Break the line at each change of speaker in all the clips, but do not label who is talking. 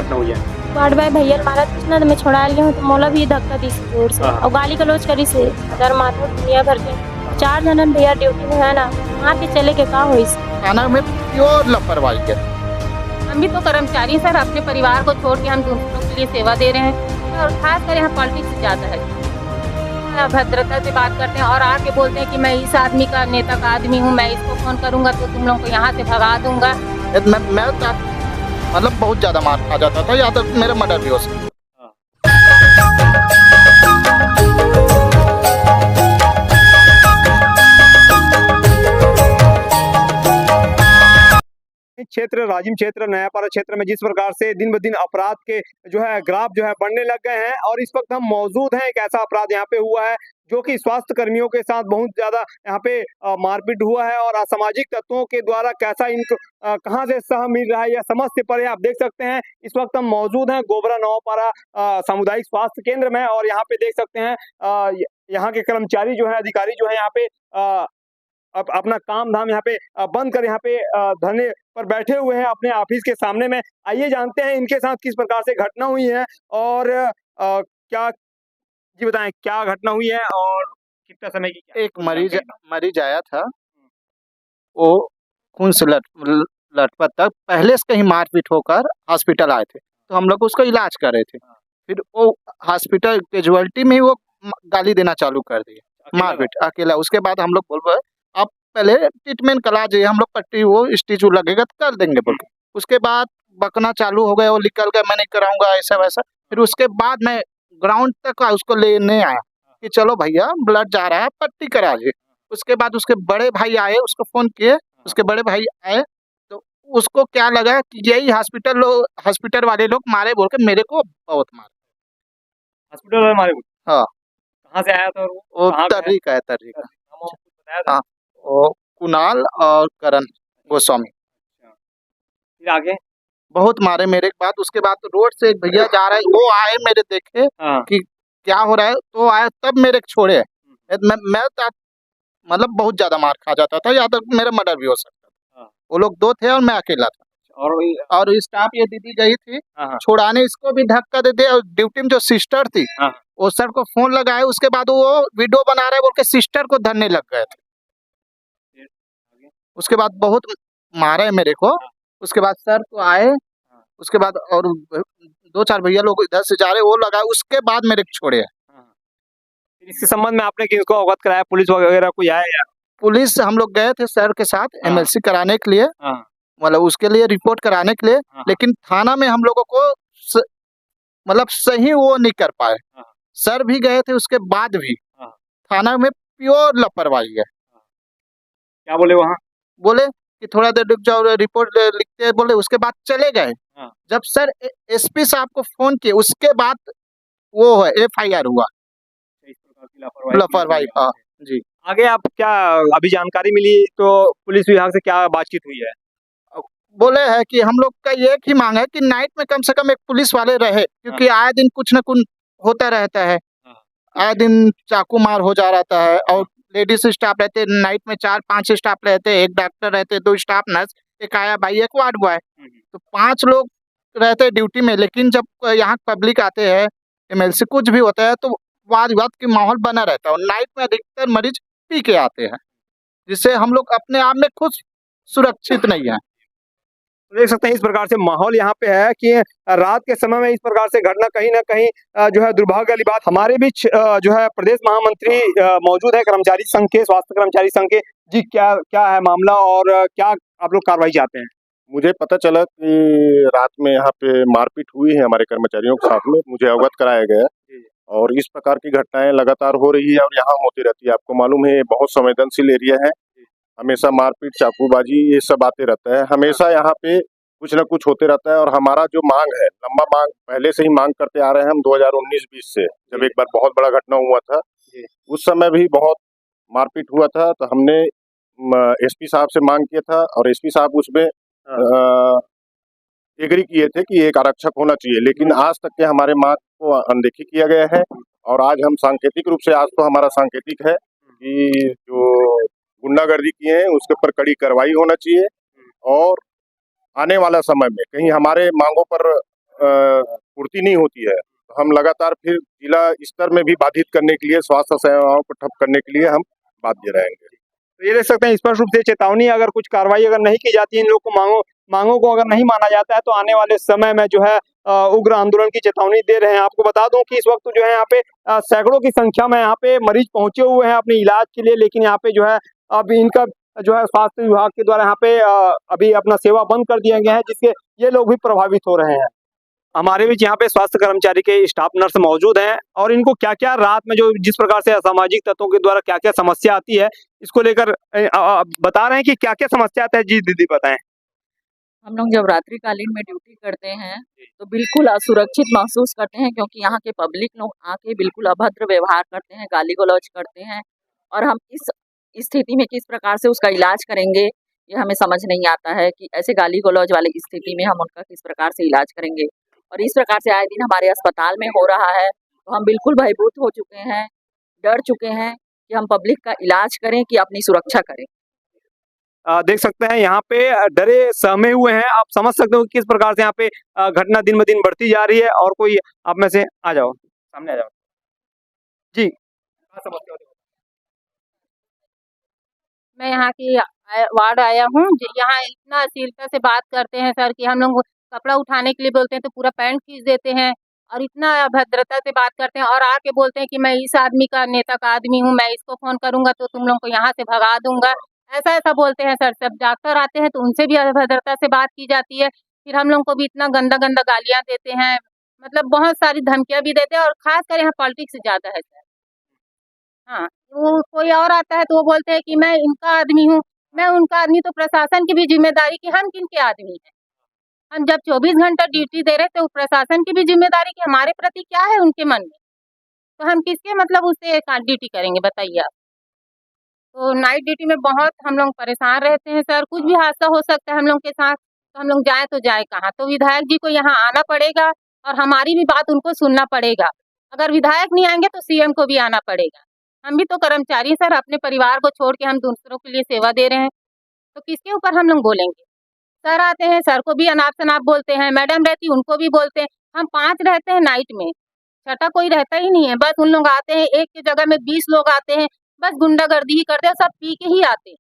घटना हुई है?
वार्ड बाय भैया मारा कृष्णा मैं छोड़ा लिया हूँ तो मौला भी धक्का दी जोर से और गाली गलौज करी से अदर माथा दुनिया भर के 4 जनन भैया ड्यूटी में है ना वहाँ के चले के का होई
थाना में प्योर लापरवाही है।
हम भी तो कर्मचारी सर, अपने परिवार को छोड़ के हम दूसरों के लिए सेवा दे रहे हैं और खास कर यहाँ पॉलिटिक्स ज़्यादा है। भद्रता से बात करते हैं और आके बोलते हैं कि मैं इस आदमी का नेता का आदमी हूँ, मैं इसको फोन करूंगा तो तुम लोगों को यहाँ से भगा दूंगा।
मैं मतलब बहुत ज्यादा मार खा जाता था, या तो मेरा मर्डर भी हो सकता।
क्षेत्र राजिम क्षेत्र नयापारा क्षेत्र में जिस प्रकार से दिन ब दिन अपराध के जो है ग्राफ जो है बढ़ने लग गए हैं और इस वक्त हम मौजूद हैं एक ऐसा अपराध यहाँ पे हुआ है जो कि स्वास्थ्य कर्मियों के साथ बहुत ज्यादा यहाँ पे मारपीट हुआ है और असामाजिक तत्वों के द्वारा कैसा इनको कहां से सह मिल रहा है या समझ से परे आप देख सकते हैं। इस वक्त हम मौजूद हैं गोबरा नवापारा सामुदायिक स्वास्थ्य केंद्र में और यहाँ पे देख सकते हैं यहाँ के कर्मचारी जो है अधिकारी जो है यहाँ पे अपना काम धाम यहाँ पे बंद कर यहाँ पे धरने पर बैठे हुए हैं अपने ऑफिस के सामने में। आइए जानते हैं इनके साथ किस प्रकार से घटना हुई है और क्या जी बताएं क्या घटना हुई है और कितना समय की।
एक मरीज आया था, वो खून से लटपट तक पहले से कहीं मारपीट होकर हॉस्पिटल आए थे, तो हम लोग उसका इलाज कर रहे थे। फिर वो हॉस्पिटल कैजुअलिटी में ही वो गाली देना चालू कर दिया, मारपीट अकेला। उसके बाद हम लोग बोल रहे आप पहले ट्रीटमेंट करा जाइए, हम लोग पट्टी वो स्टिच लगेगा तो कर देंगे बोल के। उसके बाद बकना चालू हो गया, वो निकल गया, मैं नहीं कराऊंगा ऐसा वैसा। फिर उसके बाद मैं ग्राउंड तक उसको लेने आया कि चलो भैया ब्लड जा रहा है, पट्टी करा दे। उसके बाद उसके बड़े भाई आए, उसको फोन किए, उसके बड़े भाई आए तो उसको क्या लगा कि यही हॉस्पिटल वाले लोग मारे बोल के मेरे को बहुत मारे।
हॉस्पिटल वाले मारे?
हाँ।
कहाँ से आया था
वो तर्री का है। हाँ, वो कुणाल और करण गोस्वामी।
फिर आगे
बहुत मारे मेरे के बाद। उसके बाद तो रोड से एक भैया जा रहे, वो आए मेरे देखे कि क्या हो रहा है, तो आए तब मेरे छोड़े। मैं मतलब बहुत ज्यादा मार खा जाता था, या तो मेरा मर्डर भी हो सकता था। वो लोग 2 थे और मैं अकेला था और स्टाफ ये दीदी गई थी छुड़ाने, इसको भी धक्का दे दिया। ड्यूटी में जो सिस्टर थी वो सर को फोन लगाए, उसके बाद वो वीडियो बना रहे बोल के सिस्टर को धरने लग गए थे। उसके बाद बहुत मारे मेरे को। उसके बाद सर को आए, उसके बाद और 2-4 भैया लोग इधर से जा रहे, वो लगाए, उसके बाद मेरे को छोड़े।
इसके संबंध में आपने किसको अवगत कराया? पुलिस वगैरह कोई आया या?
पुलिस हम लोग गए थे सर के साथ एमएलसी कराने के लिए, मतलब उसके लिए रिपोर्ट कराने के लिए, लेकिन थाना में हम लोगों को मतलब सही वो नहीं कर पाए। सर भी गए थे, उसके बाद भी थाना में प्योर लापरवाही है।
क्या बोले वहाँ?
बोले कि थोड़ा देर रुक जाओ, रिपोर्ट लिखते हैं बोले, उसके बाद चले गए। जब सर एसपी साहब को फोन किए उसके बाद वो है FIR हुआ। लापरवाही। हाँ जी।
आगे आप क्या अभी जानकारी मिली तो पुलिस विभाग से क्या बातचीत हुई है?
बोले है कि हम लोग का एक ही मांग है कि नाइट में कम से कम एक पुलिस वाले रहे, क्योंकि आए दिन कुछ न कुछ होता रहता है। आए दिन चाकू मार हो जा रहता है और लेडीज स्टाफ रहते, नाइट में 4-5 स्टाफ रहते, एक डॉक्टर रहते, 2 स्टाफ नर्स, एक आया भाई, एक वार्ड बॉय, तो 5 लोग रहते ड्यूटी में। लेकिन जब यहाँ पब्लिक आते हैं, एमएलसी कुछ भी होता है तो वाद विवाद की माहौल बना रहता है और नाइट में अधिकतर मरीज पी के आते हैं, जिससे हम लोग अपने आप में खुद सुरक्षित नहीं है।
देख सकते हैं इस प्रकार से माहौल यहाँ पे है कि रात के समय में इस प्रकार से घटना कहीं ना कहीं जो है दुर्भाग्य वाली बात। हमारे बीच जो है प्रदेश महामंत्री मौजूद है कर्मचारी संघ के, स्वास्थ्य कर्मचारी संघ के। जी क्या क्या है मामला और क्या आप लोग कार्रवाई चाहते हैं?
मुझे पता चला कि रात में यहाँ पे मारपीट हुई है हमारे कर्मचारियों के साथ में, मुझे अवगत कराया गया और इस प्रकार की घटनाएं लगातार हो रही है और यहाँ होती रहती है। आपको मालूम है ये बहुत संवेदनशील एरिया है, हमेशा मारपीट चाकूबाजी ये सब आते रहता है, हमेशा यहाँ पे कुछ न कुछ होते रहता है। और हमारा जो मांग है, लंबा मांग पहले से ही मांग करते आ रहे हैं हम 2019-20 से, जब एक बार बहुत बड़ा घटना हुआ था उस समय भी बहुत मारपीट हुआ था, तो हमने एसपी साहब से मांग किया था और एसपी साहब उसमें एग्री किए थे कि एक आरक्षक होना चाहिए, लेकिन आज तक के हमारे मांग को अनदेखी किया गया है। और आज हम सांकेतिक रूप से, आज तो हमारा सांकेतिक है कि जो गुंडागर्दी किए हैं उसके ऊपर कड़ी कार्रवाई होना चाहिए और आने वाला समय में कहीं हमारे मांगों पर पूर्ति नहीं होती है, तो हम लगातार फिर जिला स्तर में भी बाधित करने के लिए, स्वास्थ्य सेवाओं को ठप करने के लिए हम बाध्य रहेंगे।
तो ये देख सकते हैं स्पष्ट रूप से चेतावनी, अगर कुछ कार्रवाई अगर नहीं की जाती है, इन लोग को मांगों को अगर नहीं माना जाता है, तो आने वाले समय में जो है उग्र आंदोलन की चेतावनी दे रहे हैं। आपको बता दूं कि इस वक्त जो है यहाँ पे सैकड़ों की संख्या में यहाँ पे मरीज पहुंचे हुए हैं अपने इलाज के लिए, लेकिन यहाँ पे जो है अब इनका जो है स्वास्थ्य विभाग के द्वारा यहाँ पे अभी अपना सेवा बंद कर दिया गया है, जिससे ये लोग भी प्रभावित हो रहे हैं। हमारे बीच यहाँ पे स्वास्थ्य कर्मचारी के स्टाफ नर्स मौजूद हैं और इनको क्या क्या रात में जो जिस प्रकार से असामाजिक तत्वों के द्वारा क्या क्या समस्या आती है, इसको लेकर बता रहे हैं कि क्या क्या समस्या आता है। जी दीदी बताएं।
हम लोग जब रात्रिकालीन में ड्यूटी करते हैं तो बिल्कुल असुरक्षित महसूस करते हैं, क्योंकि यहाँ के पब्लिक लोग आके बिल्कुल अभद्र व्यवहार करते हैं, गाली गलौज करते हैं, और हम इस स्थिति में किस प्रकार से उसका इलाज करेंगे ये हमें समझ नहीं आता है कि ऐसे गाली गलौज वाली स्थिति में हम उनका किस प्रकार से इलाज करेंगे। और इस प्रकार से आए दिन हमारे अस्पताल में हो रहा है, तो हम बिल्कुल भयभीत हो चुके हैं, डर चुके हैं कि हम पब्लिक का इलाज करें कि अपनी सुरक्षा करें।
देख सकते हैं यहाँ पे डरे सहमे हुए हैं। आप समझ सकते हो कि किस प्रकार से यहाँ पे घटना दिन ब दिन बढ़ती जा रही है। और कोई आप में से आ जाओ, सामने आ जाओ जी।
मैं यहाँ की वार्ड आया हूँ। यहाँ इतना अश्लीलता से बात करते हैं सर कि हम लोग कपड़ा उठाने के लिए बोलते हैं तो पूरा पैंट खींच देते हैं, और इतना अभद्रता से बात करते हैं, और आके बोलते हैं कि मैं इस आदमी का नेता का आदमी हूँ, मैं इसको फोन करूंगा तो तुम लोग को यहाँ से भगा दूंगा, ऐसा बोलते हैं सर। सब डॉक्टर आते हैं तो उनसे भी अभद्रता से बात की जाती है। फिर हम लोग को भी इतना गंदा गंदा गालियाँ देते हैं, मतलब बहुत सारी धमकियाँ भी देते हैं, और खासकर यहाँ पॉलिटिक्स ज़्यादा है सर। हाँ, वो कोई और आता है तो वो बोलते हैं कि मैं इनका आदमी हूँ, मैं उनका आदमी, तो प्रशासन की भी जिम्मेदारी कि हम किन के आदमी हैं। हम जब 24 घंटा ड्यूटी दे रहे तो प्रशासन की भी जिम्मेदारी कि हमारे प्रति क्या है उनके मन में, तो हम किसके मतलब उससे ड्यूटी करेंगे बताइए आप। तो नाइट ड्यूटी में बहुत हम लोग परेशान रहते हैं सर, कुछ भी हादसा हो सकता है हम लोग के साथ, तो हम लोग जाए तो जाए कहाँ। तो विधायक जी को यहाँ आना पड़ेगा और हमारी भी बात उनको सुनना पड़ेगा। अगर विधायक नहीं आएंगे तो सीएम को भी आना पड़ेगा। हम भी तो कर्मचारी सर, अपने परिवार को छोड़ के हम दूसरों के लिए सेवा दे रहे हैं, तो किसके ऊपर हम लोग बोलेंगे। सर आते हैं, सर को भी अनाप शनाप बोलते हैं, मैडम रहती उनको भी बोलते हैं। हम 5 रहते हैं नाइट में, छठा कोई रहता ही नहीं है। बस उन लोग आते हैं, एक की जगह में 20 लोग आते हैं, बस गुंडागर्दी ही करते हैं, सब पी के ही आते हैं।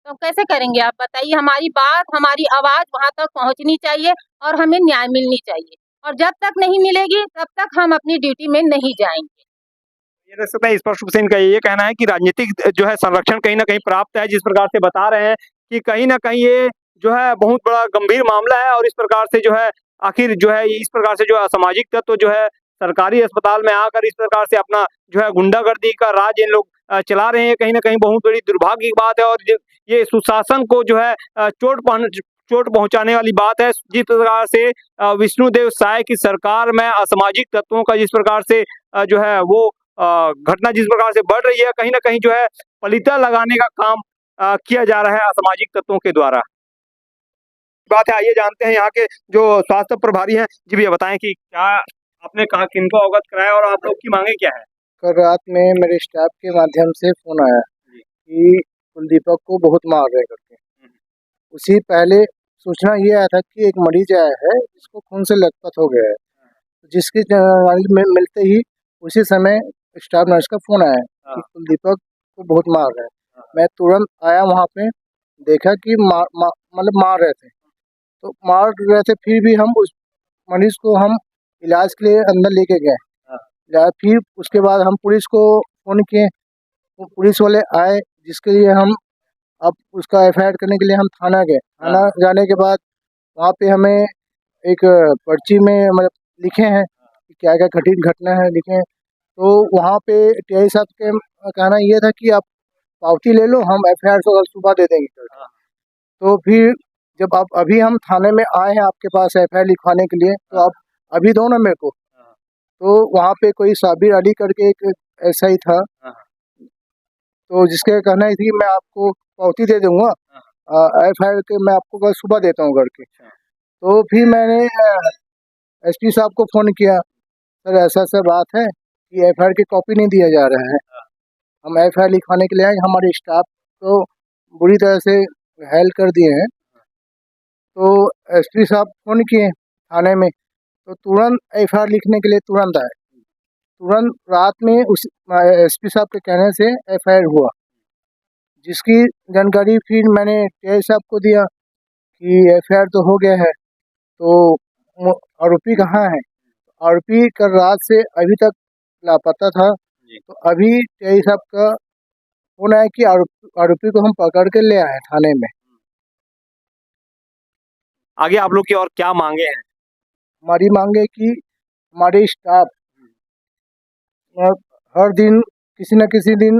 तो कैसे करेंगे आप बताइए। हमारी बात, हमारी आवाज़ वहाँ तक पहुँचनी चाहिए और हमें न्याय मिलनी चाहिए, और जब तक नहीं मिलेगी तब तक हम अपनी ड्यूटी में नहीं जाएंगे।
ये देख सकते हैं स्पष्ट रूप से इनका ये कहना है कि राजनीतिक जो है संरक्षण कहीं ना कहीं प्राप्त है। जिस प्रकार से बता रहे हैं कि कहीं ना कहीं ये जो है बहुत बड़ा गंभीर मामला है, और इस प्रकार से जो है आखिर जो है इस प्रकार से जो असामाजिक तत्व जो है सरकारी अस्पताल में आकर इस प्रकार से अपना जो है गुंडागर्दी का राज इन लोग चला रहे हैं, कहीं ना कहीं बहुत बड़ी दुर्भाग्य की बात है। और ये सुशासन को जो है चोट पहुंचाने वाली बात है। जिस प्रकार से विष्णुदेव साय की सरकार में असामाजिक तत्वों का जिस प्रकार से जो है वो घटना जिस प्रकार से बढ़ रही है, कहीं ना कहीं जो है पलीता लगाने का काम किया जा रहा है असामाजिक तत्वों के द्वारा। बात है, आइए जानते हैं यहाँ के जो स्वास्थ्य प्रभारी हैं। जी भैया बताएं कि क्या आपने कहा, किनको अवगत कराया और आप लोग की मांगे क्या है।
कल रात में मेरे स्टाफ के माध्यम से फोन आया कि कुलदीपक को बहुत मार रहे करके। उसी पहले सूचना ये आया था कि एक मरीज आया है जिसको खून से लथपथ हो गया है, जिसकी जानकारी में मिलते ही उसी समय स्टाफ नर्स का फोन आया कि कुलदीपक को बहुत मार रहे हैं। मैं तुरंत आया वहाँ पे, देखा कि मतलब मार रहे थे, तो मार रहे थे, फिर भी हम उस मरीज को हम इलाज के लिए अंदर लेके गए। फिर उसके बाद हम पुलिस को फोन किए, वो पुलिस वाले आए, जिसके लिए हम अब उसका एफआईआर करने के लिए हम थाना गए। थाना जाने के बाद वहाँ पे हमें एक पर्ची में मतलब लिखे हैं कि क्या क्या कठिन घटना है लिखे हैं। तो वहाँ पे टीआई साहब के कहना ये था कि आप पावती ले लो, हम एफआईआर सुबह दे देंगे। तो फिर जब आप अभी हम थाने में आए हैं आपके पास एफआईआर लिखवाने के लिए, तो आप अभी दो ना मेरे को। तो वहाँ पे कोई साबिर अली करके एक एसआई था, तो जिसके कहना है कि मैं आपको पावती दे दूंगा, एफआईआर के मैं आपको कल सुबह देता हूँ करके। तो फिर मैंने एसपी साहब को फ़ोन किया, सर ऐसा ऐसा बात है कि एफआईआर की कॉपी नहीं दिया जा रहा है, हम एफआईआर लिखवाने के लिए आए, हमारे स्टाफ को बुरी तरह से घायल कर दिए हैं। तो एसपी साहब फ़ोन किए, थाने में, तो तुरंत एफआईआर लिखने के लिए तुरंत आए। तुरंत रात में उस एसपी साहब के कहने से एफआईआर हुआ, जिसकी जानकारी फिर मैंने टीआई साहब को दिया कि एफआईआर तो हो गया है, तो आरोपी कहाँ है। आरोपी कल रात से अभी तक लापता था। तो अभी टीआई साहब का फोन आया कि आरोपी को हम पकड़ के ले आए थाने में।
आगे आप लोग की और क्या मांगे हैं?
हमारी मांग है कि हमारे स्टाफ हर दिन किसी न किसी दिन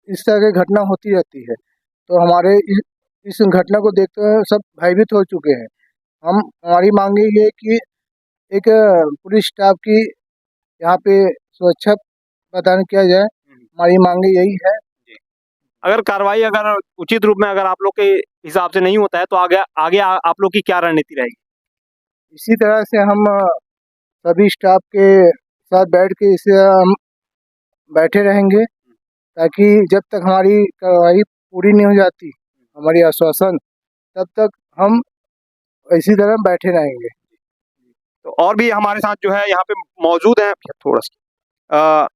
इस तरह की घटना होती रहती है, तो हमारे इस घटना को देखते हुए सब भयभीत हो चुके हैं। हमारी मांग ये है कि एक पुलिस स्टाफ की यहाँ पे सुरक्षा प्रदान किया जाए। हमारी मांग यही है।
अगर कार्रवाई अगर उचित रूप में अगर आप लोग के हिसाब से नहीं होता है तो आगे आप लोग की क्या रणनीति रहेगी?
इसी तरह से हम सभी स्टाफ के साथ बैठ के इसे हम बैठे रहेंगे, ताकि जब तक हमारी कार्रवाई पूरी नहीं हो जाती, हमारी आश्वासन, तब तक हम इसी तरह बैठे रहेंगे।
तो और भी हमारे साथ जो है यहाँ पे मौजूद हैं थोड़ा सा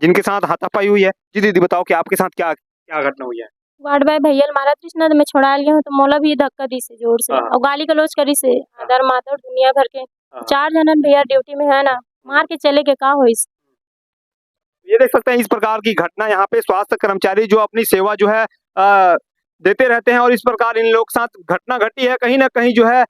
जिनके साथ हाथापाई हुई है। जी दीदी बताओ कि आपके साथ क्या क्या घटना हुई है?
वार्ड बाय भैया मारा कृष्णा में छोड़ा लिया हूँ तो मोला भी धक्का दी से जोर से और गाली गलौज करी से आदर माता दुनिया भर के 4 जनन भैया ड्यूटी में है ना, मार के चले के का होई।
ये देख सकते हैं इस प्रकार की घटना यहाँ पे स्वास्थ्य कर्मचारी जो अपनी सेवा जो है देते रहते हैं और इस प्रकार इन लोग साथ घटना घटी है। कहीं ना कहीं जो है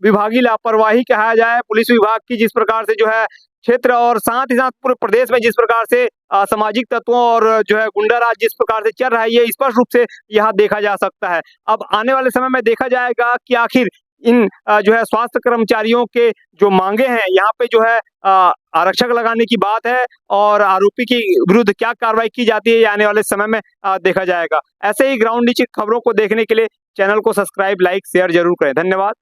विभागीय लापरवाही कहा जाए पुलिस विभाग की, जिस प्रकार से जो है क्षेत्र और साथ ही साथ पूरे प्रदेश में जिस प्रकार से असामाजिक तत्वों और जो है गुंडा राज जिस प्रकार से चल रहा है, ये स्पष्ट रूप से यहाँ देखा जा सकता है। अब आने वाले समय में देखा जाएगा कि आखिर इन जो है स्वास्थ्य कर्मचारियों के जो मांगे हैं यहाँ पे जो है आरक्षक लगाने की बात है और आरोपी के विरुद्ध क्या कार्रवाई की जाती है ये आने वाले समय में देखा जाएगा। ऐसे ही ग्राउंड नीचे खबरों को देखने के लिए चैनल को सब्सक्राइब, लाइक, शेयर जरूर करें। धन्यवाद।